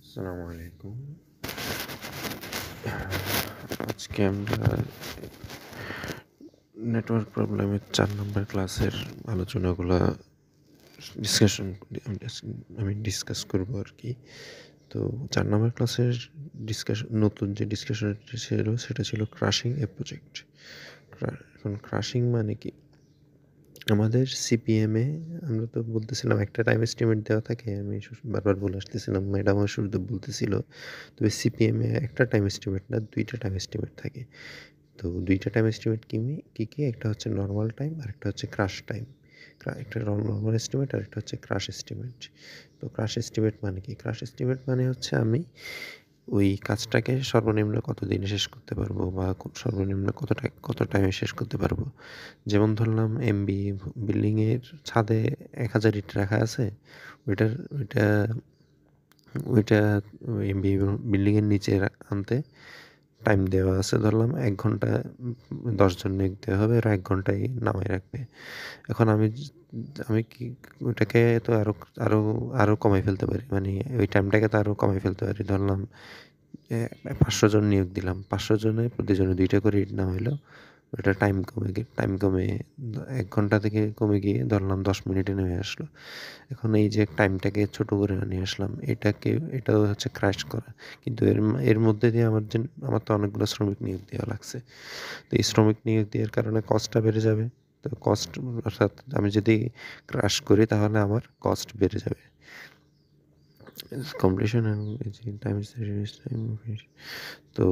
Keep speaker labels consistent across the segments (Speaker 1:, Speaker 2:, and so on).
Speaker 1: আসসালামু আলাইকুম। আজকে আমরা নেটওয়ার্ক প্রবলেমের ৪ নম্বর ক্লাসের আলোচনাগুলা ডিসকাশন আমি ডিসকাস করবো আরকি। তো ৪ নম্বর ক্লাসের নতুন যে ডিসকাশনটা ছিল সেটা ছিল ক্রাশিং এ প্রজেক্ট। এখন ক্রাশিং মানে কি? আমাদের সিপিএমে আমরা তো বলতেছিলাম একটা টাইম এস্টিমেট দেওয়া থাকে। আমি বারবার বলে আসতেছিলাম, ম্যাডামও শুরুতে বলতেছিল। তবে সিপিএমে একটা টাইম এস্টিমেট না, ২ টা টাইম এস্টিমেট থাকে। তো ২ টা টাইম এস্টিমেট কি? একটা হচ্ছে নরমাল টাইম আরেকটা হচ্ছে ক্রাশ টাইম। একটা নরমাল এস্টিমেট আরেকটা হচ্ছে ক্রাশ এস্টিমেট। তো ক্রাশ এস্টিমেট মানে কি? ক্রাশ এস্টিমেট মানে হচ্ছে আমি ওই কাজটাকে সর্বনিম্ন কতদিনে শেষ করতে পারবো বা সর্বনিম্ন কত টাইমে শেষ করতে পারবো। যেমন ধরলাম এমবি বিল্ডিংয়ের ছাদে ১,০০০ ইট রাখা আছে। ওইটার ওইটা ওইটা এমবি বিল্ডিংয়ের নিচে আনতে টাইম দেওয়া আছে, ধরলাম ১ ঘন্টা। ১০ জন নিয়োগ দেওয়া হবে, ওরা ১ ঘন্টায় নামায় রাখবে। এখন আমি কি ওইটাকে তো আরো আরো কমায় ফেলতে পারি। মানে ওই টাইমটাকে তো আরো কমায় ফেলতে পারি। ধরলাম ৫০০ জন নিয়োগ দিলাম। ৫০০ জনে প্রতিজনে ২ টা করে ইট নামাইলো। ওটা টাইম কমে ১ ঘন্টা থেকে কমে গিয়ে ধরলাম ১০ মিনিটে নেমে আসলো। এখন এই যে টাইমটাকে ছোট করে নিয়ে আসলাম, এটাও হচ্ছে ক্রাশ করা। কিন্তু এর মধ্যে দিয়ে আমার তো অনেকগুলো শ্রমিক নিয়োগ দেওয়া লাগছে। তো এই শ্রমিক নিয়োগ দেওয়ার কারণে কস্টটা বেড়ে যাবে। তো কস্ট অর্থাৎ আমি যদি ক্রাশ করি তাহলে আমার কস্ট বেড়ে যাবে। কমপ্লিশন টাইম তো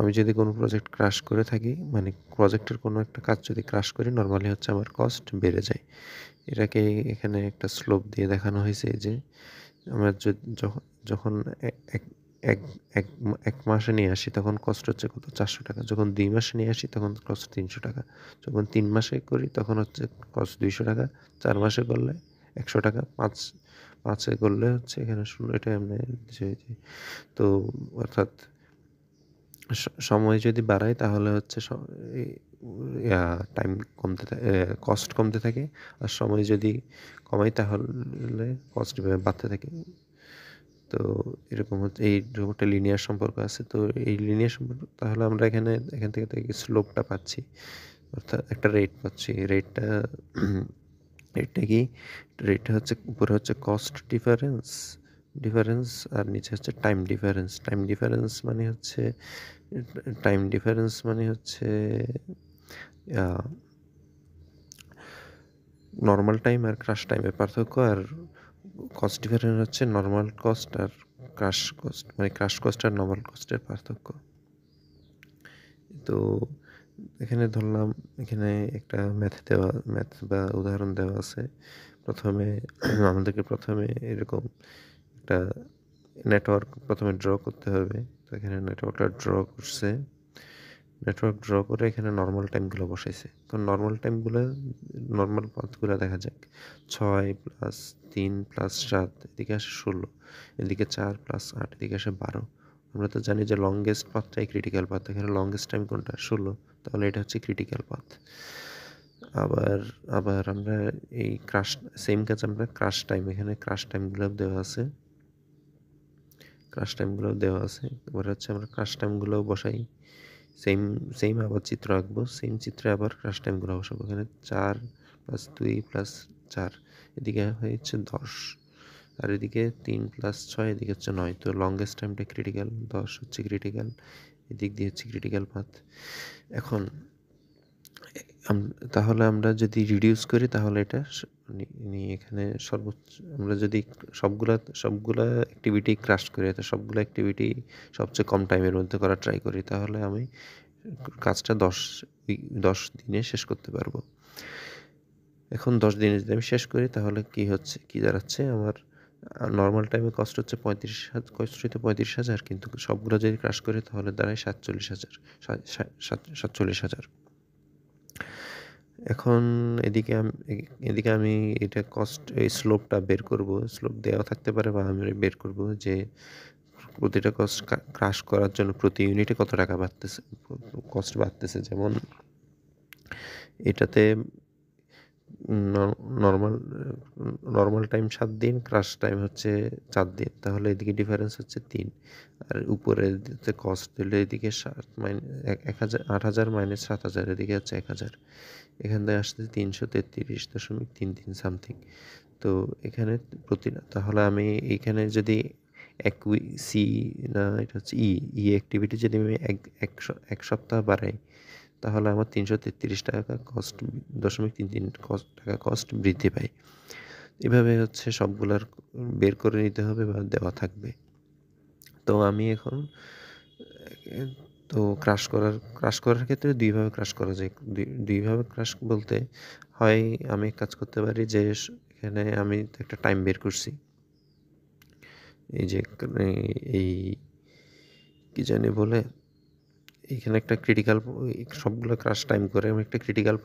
Speaker 1: আমি যদি কোনো প্রজেক্ট ক্রাশ করে থাকি, মানে প্রজেক্টের কোনো একটা কাজ যদি ক্রাশ করি, নরমালি হচ্ছে আমার কস্ট বেড়ে যায়। এটাকে এখানে একটা স্লোপ দিয়ে দেখানো হয়েছে যে আমরা যখন যখন এ- এক এক এক এক মাসে নিয়ে আসি তখন কস্ট হচ্ছে কত? ৪০০ টাকা। যখন ২ মাসে নিয়ে আসি তখন কস্ট ৩০০ টাকা। যখন ৩ মাসে করি তখন হচ্ছে কস্ট ২০০ টাকা। ৪ মাসে করলে ১০০ টাকা। পাঁচে করলে হচ্ছে এখানে শূন্য। এটা এমনি তো অর্থাৎ সময় যদি বাড়াই তাহলে হচ্ছে টাইম কস্ট কমতে থাকে। আর সময় যদি কমাই তাহলে কস্ট বাড়তে থাকে। তো এরকম হচ্ছে, এইরকম একটা লিনিয়ার সম্পর্ক আছে। তো এই লিনিয়ার সম্পর্ক তাহলে আমরা এখান থেকে স্লোপটা পাচ্ছি, অর্থাৎ একটা রেট পাচ্ছি। রেটটা কি? রেটটা হচ্ছে উপরে হচ্ছে কস্ট ডিফারেন্স আর নিচে হচ্ছে টাইম ডিফারেন্স মানে হচ্ছে নর্মাল টাইম আর ক্রাশ টাইমের পার্থক্য। আর কস্ট ডিফারেন্স হচ্ছে নর্মাল কস্ট আর ক্রাশ কস্ট, মানে ক্রাশ কস্ট আর নর্মাল কস্টের পার্থক্য। তো এখানে ধরলাম, এখানে একটা ম্যাথ বা উদাহরণ দেওয়া আছে। প্রথমে এরকম একটা নেটওয়ার্ক প্রথমে ড্র করতে হবে। তো এখানে নেটওয়ার্কটা ড্র করে এখানে নর্মাল টাইমগুলো বসাইছে। তো নর্মাল পাথগুলো দেখা যাক। ৬ প্লাস ৩ প্লাস ৭ এদিকে আসে ১৬, এদিকে ৪ প্লাস ৮ এদিকে আসে ১২। আমরা তো জানি যে লংগেস্ট পাথটাই ক্রিটিক্যাল পাথ। এখানে লংগেস্ট টাইম কোনটা? ১৬। তাহলে এটা হচ্ছে ক্রিটিক্যাল পাথ। আবার আবার আমরা এই সেম কাজ আমরা এখানে ক্রাশ টাইমগুলোও দেওয়া আছে। এবার হচ্ছে আমরা ক্রাশ টাইমগুলোও বসাই। সেম সেম আবার চিত্র আঁকবো। সেম চিত্রে আবার ক্রাশ টাইমগুলো বসাবো। এখানে ৪ প্লাস ২ প্লাস ৪ এদিকে হচ্ছে ১০। আর এদিকে ৩ প্লাস ৬ এদিকে হচ্ছে ৯। তো লংগেস্ট টাইমটা ক্রিটিক্যাল, ১০ হচ্ছে ক্রিটিক্যাল। এদিক দিয়ে হচ্ছে ক্রিটিক্যাল পাথ। এখন তাহলে আমরা যদি রিডিউস করি তাহলে এটা এখানে সর্বোচ্চ, আমরা যদি সবগুলা অ্যাক্টিভিটি ক্রাশ করি, অর্থাৎ সবগুলো অ্যাক্টিভিটি সবচেয়ে কম টাইমের মধ্যে করার ট্রাই করি, তাহলে আমি কাজটা ১০ দিনে শেষ করতে পারবো। এখন ১০ দিনে যদি আমি শেষ করি তাহলে কি দাঁড়াচ্ছে আমার? নর্মাল টাইমে কস্ট হচ্ছে ৩৫,০০০, কিন্তু সবগুলো যদি ক্রাশ করি তাহলে দাঁড়ায় ৪৭,০০০। এখন এদিকে আমি এটা এই স্লোপটা বের করব। স্লোপ দেওয়া থাকতে পারে বা আমি বের করব যে প্রতিটা কস্ট ক্রাশ করার জন্য প্রতি ইউনিটে কত টাকা কস্ট বাড়তেছে। যেমন এটাতে নরমাল নরমাল টাইম ৭ দিন, ক্রাশ টাইম হচ্ছে ৪ দিন। তাহলে এদিকে ডিফারেন্স হচ্ছে ৩। আর উপরে যে কস্ট দিলে এদিকে ৮,০০০ মাইনাস ৭,০০০, এদিকে হচ্ছে ১,০০০। এখান থেকে আসছে ৩৩৩.৩৩ সামথিং। তো এখানে তাহলে আমি এইখানে যদি সি না এটা হচ্ছে অ্যাক্টিভিটি যদি আমি এক সপ্তাহ বাড়াই, তাহলে আমার ৩৩৩ টাকা কস্ট 0.33 টাকা কস্ট বৃদ্ধি পায়। এভাবে হচ্ছে সবগুলার বের করে নিতে হবে বা দেওয়া থাকবে। তো আমি এখন তো ক্রাশ করার ক্ষেত্রে ২ ভাবে ক্রাশ করা যায়। ২ ভাবে ক্রাশ বলতে হয় আমি কাজ করতে পারি যে এখানে আমি একটা টাইম বের করছি। এই যে এই কি জানি বলে, এইখানে একটা ক্রিটিক্যাল সবগুলো ক্রাশ টাইম করে আমি একটা ক্রিটিক্যাল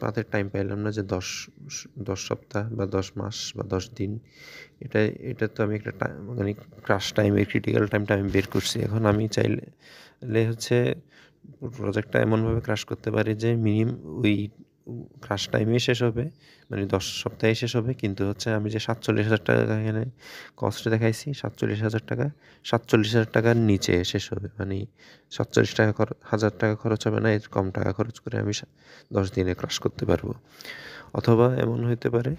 Speaker 1: পাথের টাইম পাইলাম না যে ১০ সপ্তাহ বা ১০ মাস বা ১০ দিন। এটা তো আমি একটা মানে ক্রাশ টাইমের ক্রিটিক্যাল টাইমটা আমি বের করছি। এখন আমি চাইলে হচ্ছে প্রজেক্টটা এমনভাবে ক্রাশ করতে পারি যে ওই ক্রাশ টাইমেই শেষ হবে, মানে ১০ সপ্তাহে শেষ হবে, কিন্তু হচ্ছে আমি যে ৪৭,০০০ টাকা এখানে কস্ট দেখাইছি ৪৭,০০০ টাকা, ৪৭,০০০ টাকার নিচে শেষ হবে। মানে ৪৭ টাকা হাজার টাকা খরচ হবে না, এর কম টাকা খরচ করে আমি ১০ দিনে ক্রাশ করতে পারবো। অথবা এমন হইতে পারে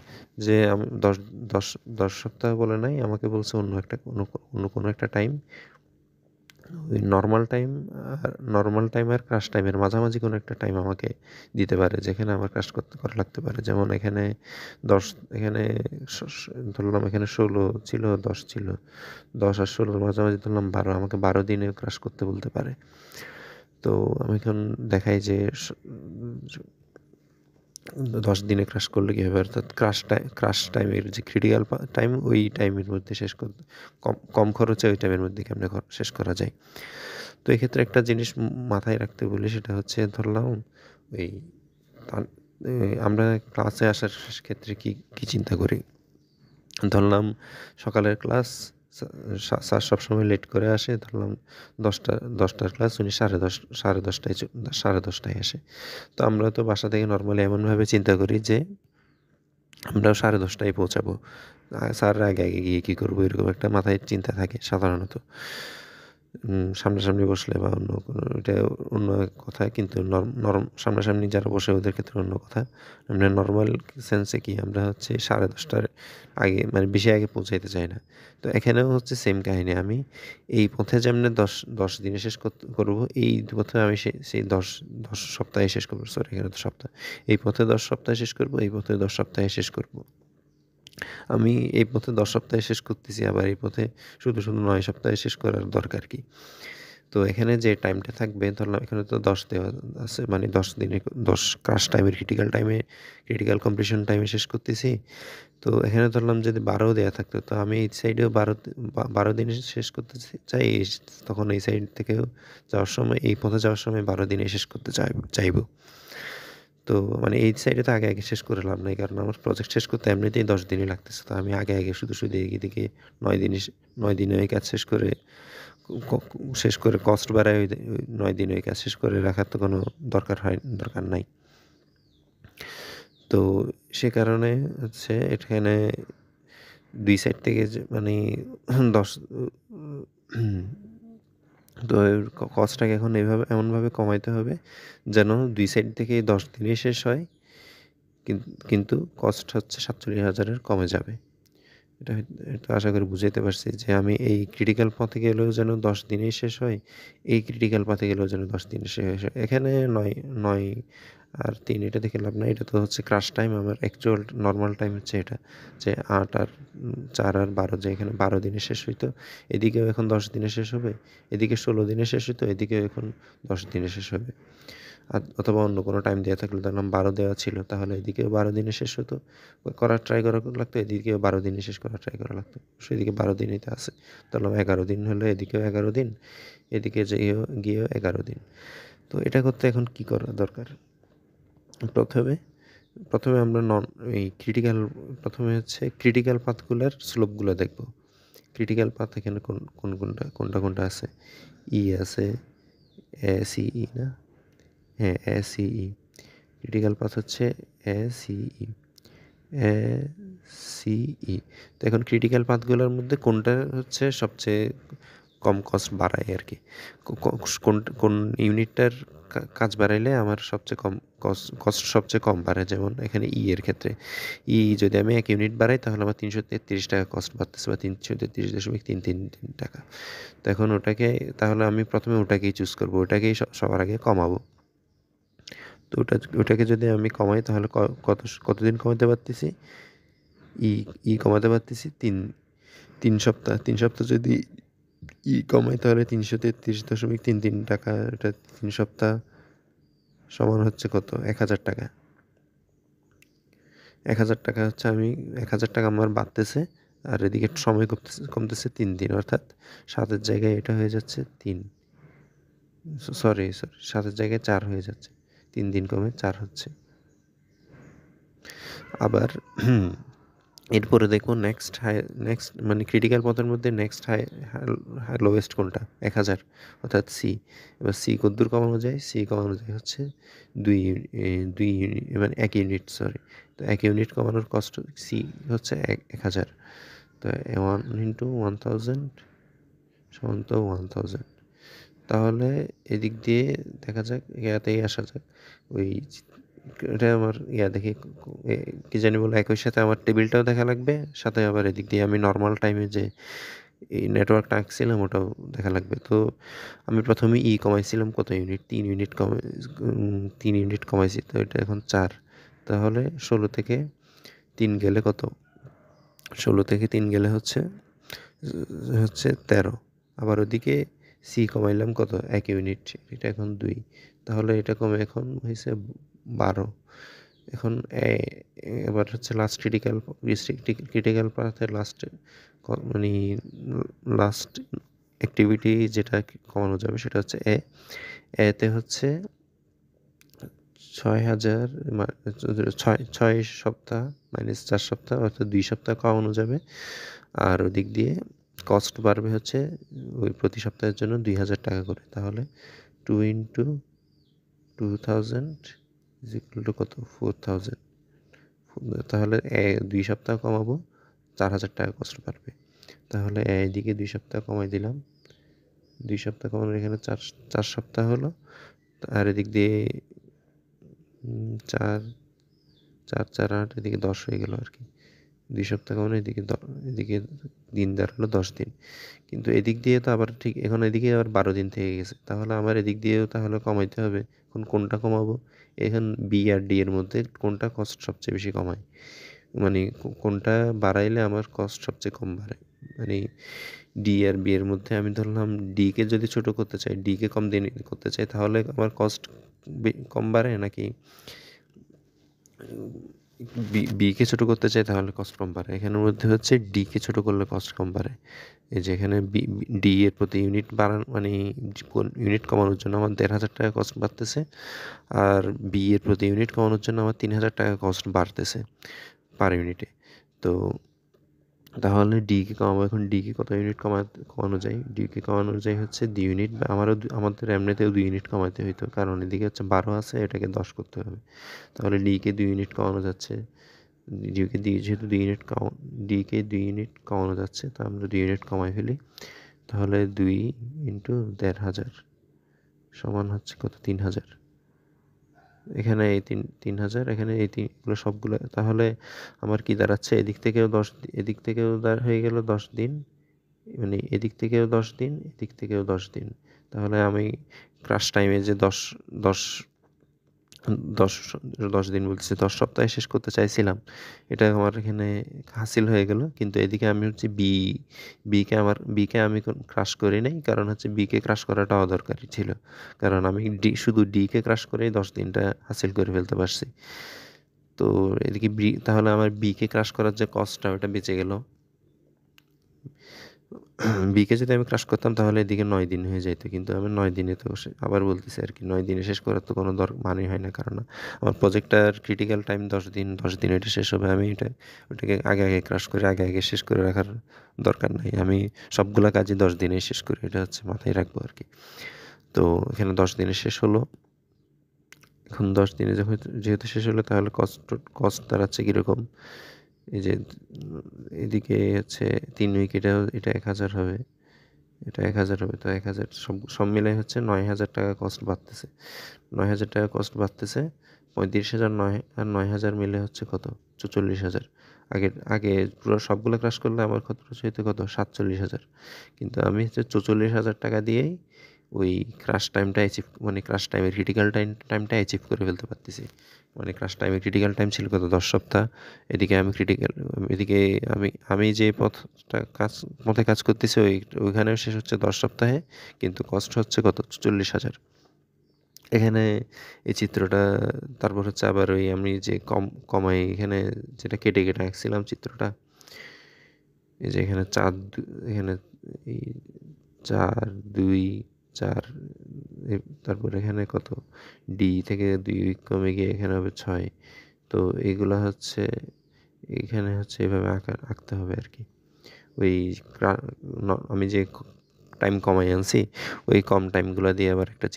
Speaker 1: যে আমি ১০ সপ্তাহ বলে নাই, আমাকে বলছে অন্য কোনো একটা টাইম, ওই নর্মাল টাইম আর ক্রাশ টাইমের মাঝামাঝি কোনো একটা টাইম আমাকে দিতে পারে, যেখানে আমার ক্রাশ করা লাগতে পারে। যেমন এখানে এখানে ধরলাম এখানে ১৬ ছিল, ১০ ছিল, ১০ আর ১৬-র মাঝামাঝি ধরলাম ১২, আমাকে ১২ দিনে ক্রাশ করতে বলতে পারে। তো আমি এখন দেখাই যে ১০ দিনে ক্রাশ করলে কী হবে, অর্থাৎ ক্রাশ টাইমের যে ক্রিটিক্যাল টাইম, ওই টাইমের মধ্যে শেষ করতে কম খরচে ওই টাইমের মধ্যে কেমনে শেষ করা যায়। তো এক্ষেত্রে একটা জিনিস মাথায় রাখতে বলি, সেটা হচ্ছে ধরলাম ওই আমরা ক্লাসে আসার ক্ষেত্রে কি চিন্তা করি। ধরলাম সকালের ক্লাস, স্যার সবসময় লেট করে আসে। ধরলাম ১০টার ক্লাস, উনি 10:30টায় আসে। তো আমরা তো বাসা থেকে নর্মালি এমনভাবে চিন্তা করি যে আমরা 10:30টায় পৌঁছাবো। স্যার আগে গিয়ে কী করবো, এরকম একটা মাথায় চিন্তা থাকে সাধারণত। সামনাসামনি বসলে বা অন্য কোনো, এটা অন্য কথা, কিন্তু সামনাসামনি যারা বসে ওদের ক্ষেত্রে অন্য কথা। আমরা নর্মাল সেন্সে কি আমরা হচ্ছে 10:30টার আগে, মানে বেশি আগে পৌঁছাইতে চাই না। তো এখানেও হচ্ছে সেম কাহিনী। আমি এই পথে যেমনি ১০ দিনে শেষ করবো, এই পথে আমি সেই ১০ সপ্তাহে শেষ করবো। সরি, এখানে তো সপ্তাহ। এই পথে ১০ সপ্তাহে শেষ করবো, এই পথে ১০ সপ্তাহে শেষ করবো। আমি এই পথে ১০ সপ্তাহে শেষ করতেছি, আবার এই পথে শুধু ৯ সপ্তাহে শেষ করার দরকার কি? তো এখানে যে টাইমটা থাকবে, ধরলাম এখানে তো ১০ দেওয়া আছে, মানে ১০ দিনে ১০ ক্রাশ টাইমের ক্রিটিক্যাল কমপ্লিশন টাইমে শেষ করতেছি। তো এখানে ধরলাম যদি ১২ দেওয়া থাকতো, তো আমি এই সাইডেও ১২ দিনে শেষ করতে চাই, তখন এই সাইড থেকেও যাওয়ার সময়, এই পথে যাওয়ার সময় ১২ দিনে শেষ করতে চাইবো। তো মানে এই সাইডে তো আগে শেষ করে লাভ নাই, কারণ আমার প্রজেক্ট শেষ করতে এমনিতেই ১০ দিনই লাগতেছে। তো আমি আগে শুধু এদিকে ৯ দিনে ওই কাজ শেষ করে কস্ট বাড়ায়, ওই ৯ দিনে ওই কাজ শেষ করে রাখার তো কোনো দরকার নাই। তো সে কারণে হচ্ছে এখানে ২ সাইড থেকে যে মানে ১০ তো কস্টটাকে এখন এমনভাবে কমাইতে হবে যেন ২ সাইড থেকে ১০ দিনেই শেষ হয়, কিন্তু কস্ট হচ্ছে ৪৭,০০০-এর কমে যাবে। এটা আশা করি বুঝাইতে পারছি যে আমি এই ক্রিটিক্যাল পথে গেলেও যেন ১০ দিনেই শেষ হয়, এই ক্রিটিক্যাল পথে গেলেও যেন ১০ দিনে শেষ হয়। এখানে ৯ আর ৩ এটা দেখে লাভ নাই। এটা তো হচ্ছে ক্রাশ টাইম। আমার অ্যাকচুয়াল নরমাল টাইম হচ্ছে এটা, যে ৮ আর ৪ আর ১২, যে এখানে ১২ দিনে শেষ হইতো, এদিকেও এখন ১০ দিনে শেষ হবে। এদিকে ১৬ দিনে শেষ হইতো, এদিকেও এখন ১০ দিনে শেষ হবে। অথবা অন্য কোনো টাইম দেওয়া থাকলে, ধরলাম ১২ দেওয়া ছিল, তাহলে এদিকেও ১২ দিনে শেষ হতো, ট্রাই করা লাগতো, এদিকেও ১২ দিনে শেষ করার ট্রাই করা লাগতো। এদিকে ১২ দিনই তো আছে, ধরলাম ১১ দিন হলে এদিকেও ১১ দিন, এদিকে গিয়েও ১১ দিন। তো এটা করতে এখন কি করা দরকার? প্রথমে আমরা প্রথমে হচ্ছে ক্রিটিক্যাল পাথগুলার স্লোপগুলো দেখব। ক্রিটিক্যাল পাথ এখানে কোনটা আছে? আছে, না? হ্যাঁ, ক্রিটিক্যাল পাথ হচ্ছে এ সি ই। তো এখন ক্রিটিক্যাল পাথগুলোর মধ্যে কোনটা হচ্ছে সবচেয়ে কম কস্ট বাড়ায় আর কি, কোন ইউনিটটার কাজ বাড়াইলে আমার সবচেয়ে কম কস্ট সবচেয়ে কম বাড়ে। যেমন এখানে ই এর ক্ষেত্রে যদি আমি 1 ইউনিট বাড়াই তাহলে আমার 333 টাকা কস্ট বাড়তেছে, বা 333.333 টাকা। তো এখন তাহলে আমি প্রথমে ওটাকেই চুজ করবো, ওটাকেই সবার আগে কমাবো। তো ওটাকে যদি আমি কমাই তাহলে কতদিন কমাতে পারতেছি, ই ই কমাতে পারতেছি 3 সপ্তাহ। 3 সপ্তাহ যদি কমাই তাহলে 333.33 টাকা, এটা 3 সপ্তাহ সমান হচ্ছে কত, 1,000 টাকা। 1,000 টাকা হচ্ছে 1,000 টাকা আমার বাড়তেছে, আর এদিকে সময় কমতেছে 3 দিন, অর্থাৎ 7-এর জায়গায় এটা হয়ে যাচ্ছে 3, সরি 7-এর জায়গায় 4 হয়ে যাচ্ছে, 3 দিন কমে 4 হচ্ছে। আবার এরপরে দেখো নেক্সট মানে ক্রিটিক্যাল পথের মধ্যে নেক্সট লোয়েস্ট কোনটা, 1,000, অর্থাৎ সি। এবার সি কতদূর কমানো যায়, সি কমানো যায় হচ্ছে 2 মানে 1 ইউনিট, সরি। তো 1 ইউনিট কমানোর কষ্ট সি হচ্ছে 1,000। তো 1 × 1,000 সমান তো 1,000। তাহলে এদিক দিয়ে দেখা যাক, ইয়াতেই আসা যাক। ওই এটা আমার দেখি কি জানি বলে, একই সাথে আমার টেবিলটাও দেখা লাগবে, সাথে আবার এদিক দিয়ে আমি নর্মাল টাইমে যে এই নেটওয়ার্কটা আঁকছিলাম ওটাও দেখা লাগবে। তো আমি প্রথমে কমাইছিলাম কত ইউনিট, 3 ইউনিট কমাইছি, তো এটা এখন 4। তাহলে 16 থেকে 3 গেলে কত, 16 থেকে 3 গেলে হচ্ছে 13। আবার ওদিকে সি কমাইলাম কত, 1 ইউনিট, এটা এখন 2। তাহলে এটা কমে এখন হয়েছে 12। এখন এবার হচ্ছে লাস্ট ক্রিটিক্যাল পাথের মানে লাস্ট অ্যাক্টিভিটি যেটা কমানো যাবে সেটা হচ্ছে এতে হচ্ছে 6,000 6 সপ্তাহ -4 সপ্তাহ, অর্থাৎ 2 সপ্তাহ কমানো যাবে। আর ওদিক দিয়ে কস্ট বাড়বে হচ্ছে ওই প্রতি সপ্তাহের জন্য 2,000 টাকা করে। তাহলে 2 × 2,000 = কত, 4,000। তাহলে 2 সপ্তাহ কমাবো, 4,000 টাকা কস্ট বাড়বে। তাহলে এইদিকে 2 সপ্তাহ কমাই দিলাম, 2 সপ্তাহ কমানোর এখানে 4 সপ্তাহ হলো। আর এদিক দিয়ে 4 4 4 8, এদিকে 10 হয়ে গেল আর কি। 2 সপ্তাহ কমানো, এদিকে দিন দাঁড়ালো 10 দিন। কিন্তু এদিক দিয়ে তো আবার ঠিক এখন এদিকে আবার 12 দিন থেকে গেছে, তাহলে আমার এদিক দিয়েও তাহলে কমাইতে হবে। এখন কোনটা কমাবো, এখন বি আর ডি এর মধ্যে কোনটা কস্ট সবচেয়ে বেশি কমায়, মানে কোনটা বাড়াইলে আমার কস্ট সবচেয়ে কম বাড়ে। মানে ডি আর বি এর মধ্যে আমি ধরলাম ডিকে যদি ছোট করতে চাই, ডিকে কম দিন করতে চাই, তাহলে আমার কস্ট কম বাড়ে, নাকি বিকে ছোট করতে চাই তাহলে কস্ট কম বাড়ে। এখানের মধ্যে হচ্ছে ডিকে ছোট করলে কস্ট কম বাড়ে। এই যে এখানে ডি এর প্রতি ইউনিট বাড়ানো, মানে ইউনিট কমানোর জন্য আমার 1,500 টাকা কস্ট বাড়তেছে, আর বি এর প্রতি ইউনিট কমানোর জন্য আমার 3,000 টাকা কস্ট বাড়তেছে পার ইউনিটে। তো তাহলে ডিকে কমাবো। এখন ডিকে কত ইউনিট কমানো যায়, ডিকে কমানো যায় হচ্ছে 2 ইউনিট, বা আমাদের এমনিতেও 2 ইউনিট কমাতে হইতো, কারণ এদিকে হচ্ছে 12 আছে, এটাকে 10 করতে হবে। তাহলে ডিকে 2 ইউনিট কমানো যাচ্ছে, যেহেতু 2 ইউনিট ডিকে 2 ইউনিট কমানো যাচ্ছে, তো আমরা 2 ইউনিট কমাই ফেলি। তাহলে 2 × 1,500 সমান হচ্ছে কত, 3,000। এখানে এই 3,000, এখানে এগুলো সবগুলো। তাহলে আমার কি দাঁড়াচ্ছে, এদিক থেকেও হয়ে গেল 10 দিন, মানে এদিক থেকেও 10 দিন, এদিক থেকেও 10 দিন। তাহলে আমি ক্রাশ টাইমে যে 10 10 10 দিন বলতেছি, 10 সপ্তাহে শেষ করতে চাইছিলাম, এটা আমার এখানে হাসিল হয়ে গেল। কিন্তু এদিকে আমি হচ্ছে বিকে আমি ক্রাশ করি নাই, কারণ হচ্ছে বিকে ক্রাশ করাটা অদরকারি ছিল, কারণ আমি শুধু ডিকে ক্রাশ করেই 10 দিনটা হাসিল করে ফেলতে পারছি। তো এদিকে তাহলে আমার বিকে ক্রাশ করার যে কস্টটা, ওটা বেঁচে গেল। বিকে যদি আমি ক্রাশ করতাম তাহলে এদিকে 9 দিন হয়ে যেত, কিন্তু আমি 9 দিনে তো আবার বলতেছি আর কি, 9 দিনে শেষ করার তো কোনো মানেই হয় না, কারণ আমার প্রজেক্টটার ক্রিটিক্যাল টাইম 10 দিন, 10 দিনে এটা শেষ হবে। আমি ওটাকে আগে ক্রাশ করে আগে শেষ করে রাখার দরকার নাই, আমি সবগুলা কাজই 10 দিনেই শেষ করি, এটা হচ্ছে মাথায় রাখবো আর কি। তো এখানে 10 দিনে শেষ হলো। এখন 10 দিনে যেহেতু শেষ হলো তাহলে কস্ট দাঁড়াচ্ছে কীরকম? এই যে এদিকে হচ্ছে 3 উইক এটা 1000 হবে, এটা 1000 হবে, তো 1000 সব মিলাই হচ্ছে 9000 টাকা কস্ট বাড়তেছে। 9000 টাকা কস্ট বাড়তেছে, 35,000 আর 9000 মিলে হচ্ছে কত? 44,000। আগে পুরো সবগুলো ক্রাশ করলে আমার খরচ হইতো কত? 47,000। কিন্তু আমি হচ্ছে 44,000 টাকা দিয়েই ওই ক্রাশ টাইমটা মানে ক্রাশ টাইমের ক্রিটিক্যাল টাইমটা অ্যাচিভ করে ফেলতে পারতেছি। মানে ক্রাশ টাইমের ক্রিটিক্যাল টাইম ছিল কত? 10 সপ্তাহ। এদিকে আমি যে পথে কাজ করতেছি ওইখানেও শেষ হচ্ছে 10 সপ্তাহে, কিন্তু কষ্ট হচ্ছে কত? 44,000। এখানে এই চিত্রটা, তারপর হচ্ছে আবার ওই আমি যে কমাই এখানে যেটা কেটে আঁকছিলাম চিত্রটা, এই যে এখানে এখানে এই 4 2 4, তারপর এখানে কত? ডি থেকে 2 উইক কমে গিয়ে এখানে হবে 6। তো এগুলা হচ্ছে এখানে হচ্ছে এভাবে আঁকতে হবে আর কি। ওই আমি যে টাইম কমাই আনছি ওই কম টাইমগুলো দিয়ে আবার একটা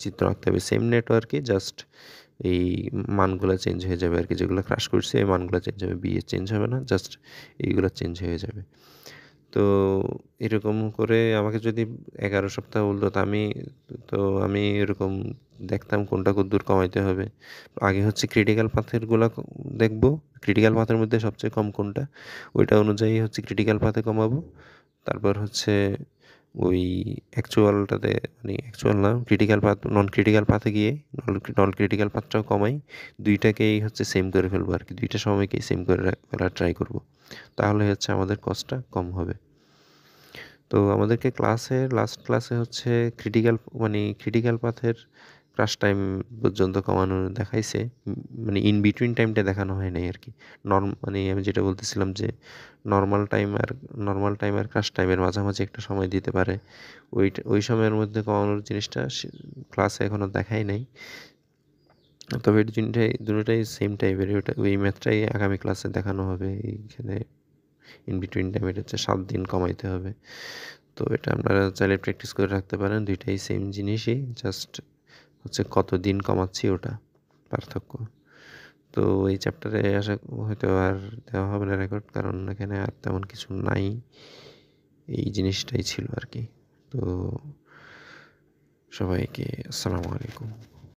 Speaker 1: চিত্র আঁকতে হবে সেম নেটওয়ার্কে, জাস্ট এই মানগুলো চেঞ্জ হয়ে যাবে আর কি। যেগুলো ক্রাশ করছে এই মানগুলো চেঞ্জ হবে, বিয়ে চেঞ্জ হবে না, জাস্ট এইগুলো চেঞ্জ হয়ে যাবে। তো এরকম করে আমাকে যদি 11 সপ্তাহ বলতো আমি এরকম দেখতাম কোনটা কতদূর কমাইতে হবে। আগে হচ্ছে ক্রিটিক্যাল পাথেরগুলো দেখবো, ক্রিটিক্যাল পাথের মধ্যে সবচেয়ে কম কোনটা, ওইটা অনুযায়ী হচ্ছে ক্রিটিক্যাল পাথে কমাবো। তারপর হচ্ছে ওই অ্যাকচুয়ালটাতে, মানে অ্যাকচুয়াল না, নন ক্রিটিক্যাল পাথে গিয়ে নন ক্রিটিক্যাল পাথটাও কমাই। দুইটাকেই হচ্ছে সেম করে ফেলবো আর কি, দুইটা সময়কেই সেম করে ফেলার ট্রাই করব। তাহলে হচ্ছে আমাদের কস্টটা কম হবে। তো আমাদেরকে লাস্ট ক্লাসে হচ্ছে ক্রিটিক্যাল পাথের ক্রাশ টাইম পর্যন্ত কমানো দেখাইছে, মানে ইন বিটুইন টাইমটা দেখানো হয় নাই আর কি। মানে আমি যেটা বলতেছিলাম যে নর্মাল টাইম আর ক্রাশ টাইমের মাঝামাঝি একটা সময় দিতে পারে, ওই সময়ের মধ্যে কমানোর জিনিসটা ক্লাসে এখনও দেখাই নাই। তবে দুটোটাই সেম টাইপের, ওই ম্যাথটাই আগামী ক্লাসে দেখানো হবে। এইখানে ইন বিটুইন টাইম এটা হচ্ছে 7 দিন কমাইতে হবে। তো এটা আপনারা চাইলে প্র্যাকটিস করে রাখতে পারেন, দুইটাই সেম জিনিসই, জাস্ট হচ্ছে কত দিন কমাচ্ছি ওটা পার্থক্য। তো এই চ্যাপ্টারে হয়তো আর দেওয়া হবে না রেকর্ড, কারণ এখানে আর তেমন কিছু নাই, এই জিনিসটাই ছিল আর কি। তো সবাইকে আসসালামু আলাইকুম।